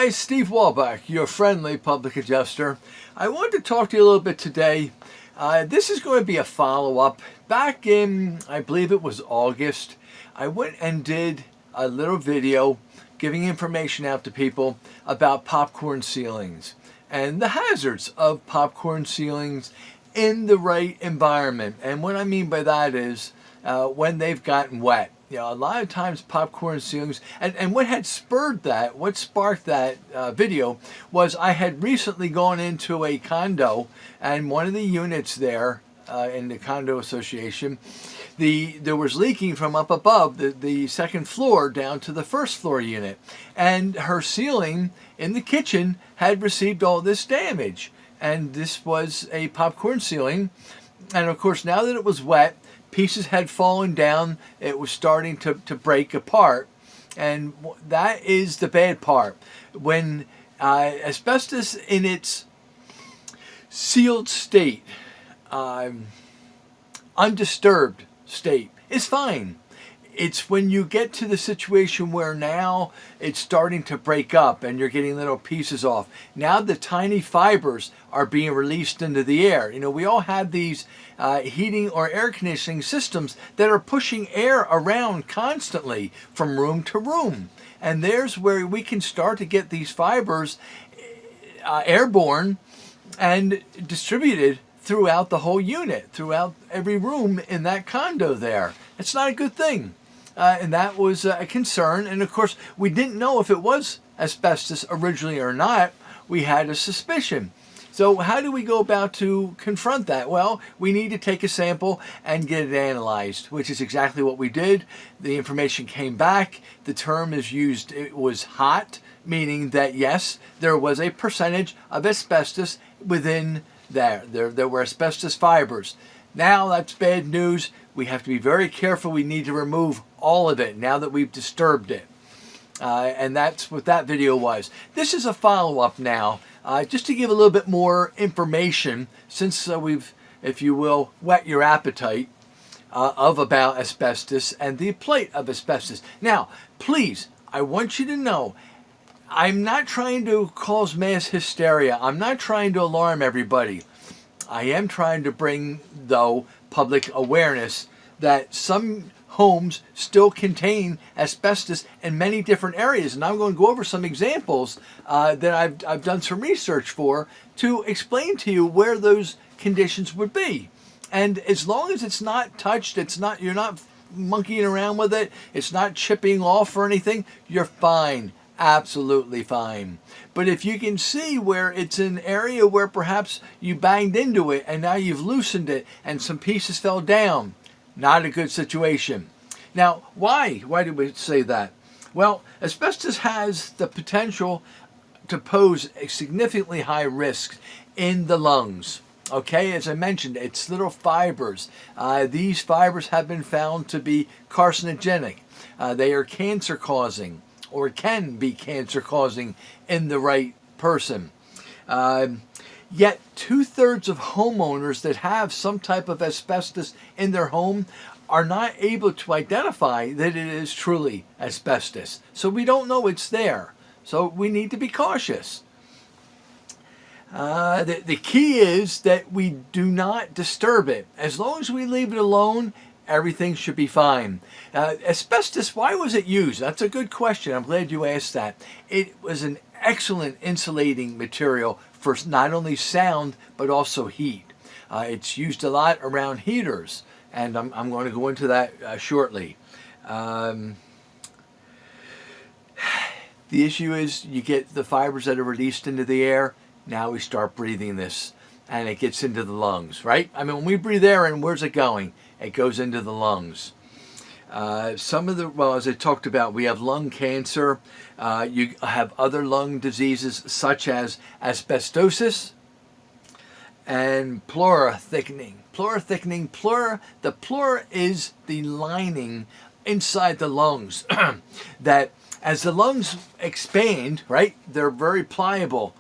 Hi, Steve Wolbach, your friendly public adjuster. I wanted to talk to you a little bit today. This is going to be a follow-up. Back in, I believe it was August, I went and did a little video giving information out to people about popcorn ceilings and the hazards of popcorn ceilings in the right environment. And what I mean by that is when they've gotten wet. You know, a lot of times popcorn ceilings, and what had spurred that, what sparked that video was I had recently gone into a condo, and one of the units there in the condo association, there was leaking from up above the second floor down to the first floor unit, and her ceiling in the kitchen had received all this damage, and this was a popcorn ceiling, and of course now that it was wet, pieces had fallen down, it was starting to break apart, and that is the bad part. When asbestos in its sealed state, undisturbed state, is fine. It's when you get to the situation where now it's starting to break up and you're getting little pieces off. Now the tiny fibers are being released into the air. You know, we all have these heating or air conditioning systems that are pushing air around constantly from room to room. And there's where we can start to get these fibers airborne and distributed throughout the whole unit, throughout every room in that condo there. It's not a good thing. And that was a concern. And of course, we didn't know if it was asbestos originally or not. We had a suspicion. So how do we go about to confront that? Well, we need to take a sample and get it analyzed, which is exactly what we did. The information came back. The term is used, it was hot, meaning that yes, there was a percentage of asbestos within there. There were asbestos fibers. Now that's bad news. We have to be very careful. We need to remove all of it now that we've disturbed it. And that's what that video was. This is a follow-up now, just to give a little bit more information since we've, if you will, whet your appetite about asbestos and the plight of asbestos. Now, please, I want you to know, I'm not trying to cause mass hysteria. I'm not trying to alarm everybody. I am trying to bring, though, public awareness that some homes still contain asbestos in many different areas. And I'm going to go over some examples that I've done some research for to explain to you where those conditions would be. And as long as it's not touched, you're not monkeying around with it, it's not chipping off or anything, you're fine. Absolutely fine. But if you can see where it's an area where perhaps you banged into it and now you've loosened it and some pieces fell down, not a good situation. Now, why? Why do we say that? Well, asbestos has the potential to pose a significantly high risk in the lungs. Okay, as I mentioned, it's little fibers. These fibers have been found to be carcinogenic. They are cancer causing, or can be cancer causing in the right person. Yet 2/3 of homeowners that have some type of asbestos in their home are not able to identify that it is truly asbestos. So we don't know it's there. So we need to be cautious. The key is that we do not disturb it. As long as we leave it alone, everything should be fine. Asbestos, why was it used? That's a good question. I'm glad you asked that. It was an excellent insulating material for not only sound, but also heat. It's used a lot around heaters, and I'm going to go into that shortly. The issue is you get the fibers that are released into the air. Now we start breathing this, and it gets into the lungs, right? I mean, when we breathe air in, where's it going? It goes into the lungs. Well, as I talked about, we have lung cancer. You have other lung diseases such as asbestosis and pleura thickening. Pleura thickening, the pleura is the lining inside the lungs that as the lungs expand, right, they're very pliable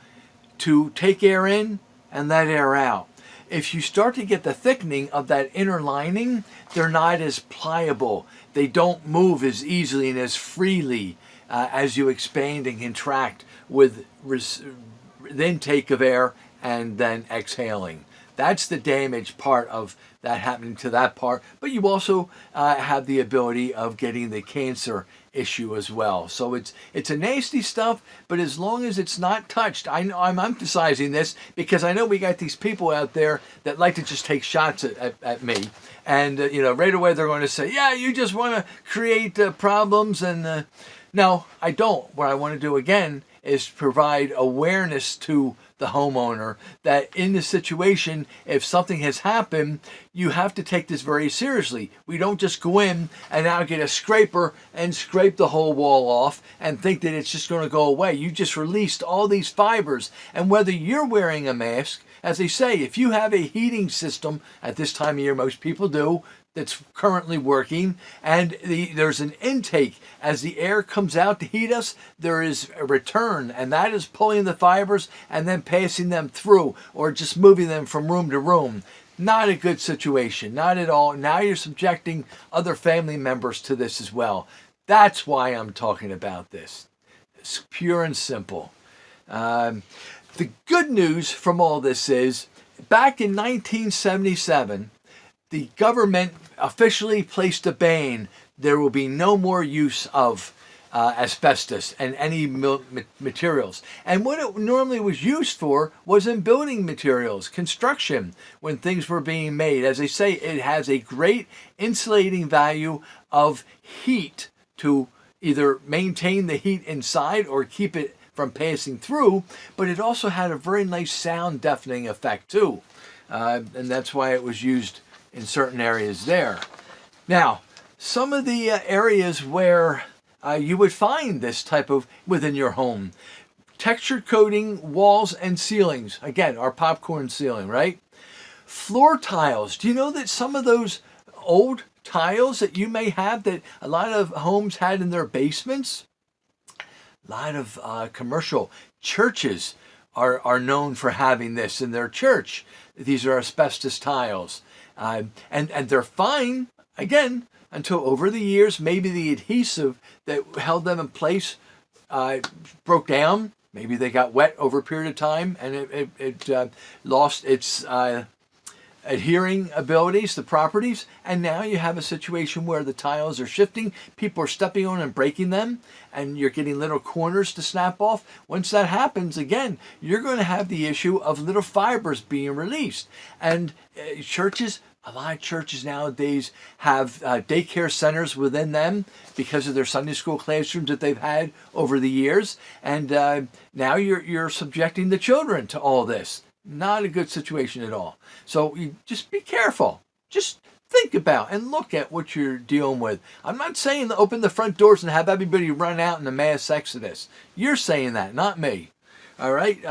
to take air in and let air out. If you start to get the thickening of that inner lining, they're not as pliable. They don't move as easily and as freely as you expand and contract with the intake of air and then exhaling. That's the damage part of that happening to that part. But you also have the ability of getting the cancer issue as well. So it's a nasty stuff, but as long as it's not touched, I'm emphasizing this because I know we got these people out there that like to just take shots at me. And, right away they're going to say, yeah, you just want to create problems. And no, I don't. What I want to do again is provide awareness to the homeowner that in the situation, if something has happened, you have to take this very seriously. We don't just go in and now get a scraper and scrape the whole wall off and think that it's just going to go away. You just released all these fibers. And whether you're wearing a mask, as they say, if you have a heating system at this time of year, most people do, that's currently working, and there's an intake. As the air comes out to heat us, there is a return, and that is pulling the fibers and then passing them through or just moving them from room to room. Not a good situation, not at all. Now you're subjecting other family members to this as well. That's why I'm talking about this. It's pure and simple. The good news from all this is, back in 1977, the government officially placed a ban. There will be no more use of asbestos and any materials. And what it normally was used for was in building materials, construction, when things were being made. As they say, it has a great insulating value of heat to either maintain the heat inside or keep it from passing through, but it also had a very nice sound deafening effect too. And that's why it was used in certain areas there. Now, some of the areas where you would find this type of within your home. Textured coating walls and ceilings. Again, our popcorn ceiling, right? Floor tiles. Do you know that some of those old tiles that you may have that a lot of homes had in their basements? A lot of commercial churches are known for having this in their church. These are asbestos tiles. And they're fine, again, until over the years, maybe the adhesive that held them in place broke down. Maybe they got wet over a period of time and it lost its adhering abilities, the properties. And now you have a situation where the tiles are shifting. People are stepping on and breaking them. And you're getting little corners to snap off. Once that happens, again, you're going to have the issue of little fibers being released. And churches, a lot of churches nowadays have daycare centers within them because of their Sunday school classrooms that they've had over the years. And now you're subjecting the children to all this. Not a good situation at all. So you just be careful. Just think about and look at what you're dealing with. I'm not saying to open the front doors and have everybody run out in a mass exodus. You're saying that, not me. All right.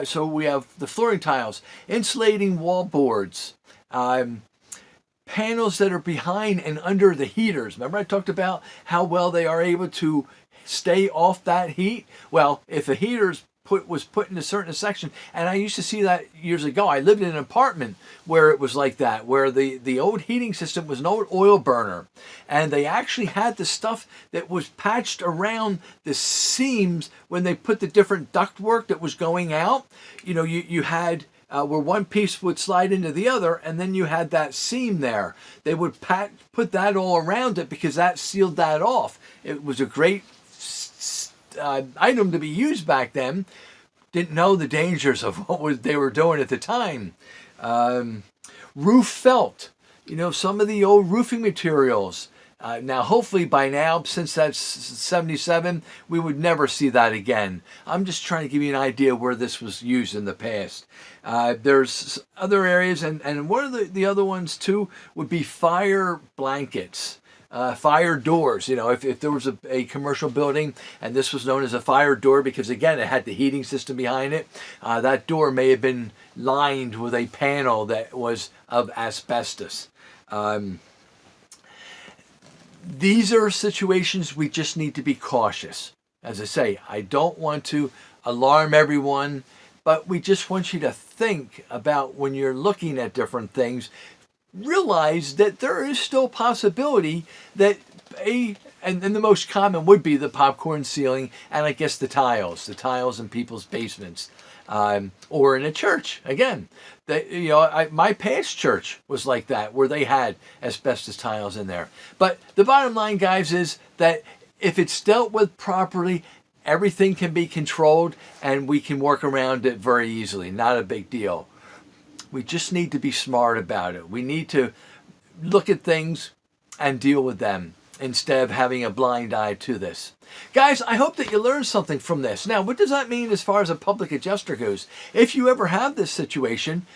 So we have the flooring tiles, insulating wall boards, panels that are behind and under the heaters. Remember I talked about how well they are able to stay off that heat? Well, if a heater's was put in a certain section, and I used to see that years ago. I lived in an apartment where it was like that, where the old heating system was an old oil burner, and they actually had the stuff that was patched around the seams when they put the different ductwork that was going out. You had where one piece would slide into the other, and then you had that seam there. They would put that all around it because that sealed that off. It was a great item to be used back then. Didn't know the dangers of what they were doing at the time. Roof felt, some of the old roofing materials. Now, hopefully by now, since that's 77, we would never see that again. I'm just trying to give you an idea where this was used in the past. There's other areas, and one of the other ones too would be fire blankets. Fire doors, if there was a commercial building and this was known as a fire door because, again, it had the heating system behind it, that door may have been lined with a panel that was of asbestos. These are situations we just need to be cautious. As I say, I don't want to alarm everyone, but we just want you to think about when you're looking at different things. realize that there is still possibility that and the most common would be the popcorn ceiling, and I guess the tiles in people's basements, or in a church. Again, my past church was like that, where they had asbestos tiles in there. But the bottom line, guys, is that if it's dealt with properly, everything can be controlled, and we can work around it very easily. Not a big deal. We just need to be smart about it. We need to look at things and deal with them instead of having a blind eye to this. Guys, I hope that you learned something from this. Now, what does that mean as far as a public adjuster goes? If you ever have this situation,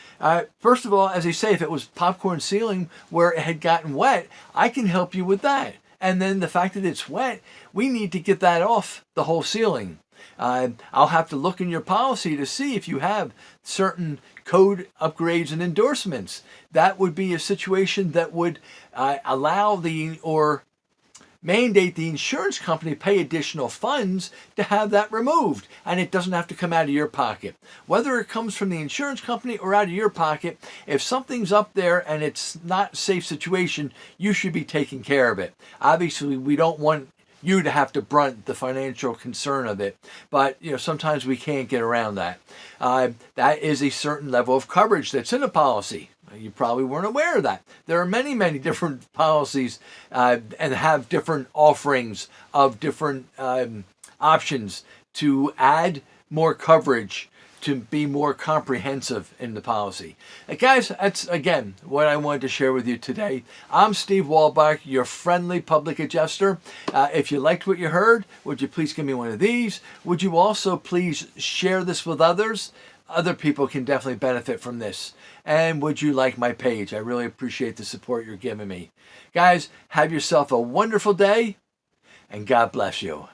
first of all, as I say, if it was popcorn ceiling where it had gotten wet, I can help you with that. And then the fact that it's wet, we need to get that off the whole ceiling. I'll have to look in your policy to see if you have certain code upgrades and endorsements. That would be a situation that would allow or mandate the insurance company pay additional funds to have that removed, and it doesn't have to come out of your pocket. Whether it comes from the insurance company or out of your pocket, if something's up there and it's not a safe situation, you should be taking care of it. Obviously, we don't want you to have to brunt the financial concern of it, but sometimes we can't get around that. That is a certain level of coverage that's in a policy. You probably weren't aware of that. There are many, many different policies and have different offerings of different options to add more coverage, to be more comprehensive in the policy. Guys, that's, again, what I wanted to share with you today. I'm Steve Wolbach, your friendly public adjuster. If you liked what you heard, would you please give me one of these? Would you also please share this with others? Other people can definitely benefit from this. And would you like my page? I really appreciate the support you're giving me. Guys, have yourself a wonderful day, and God bless you.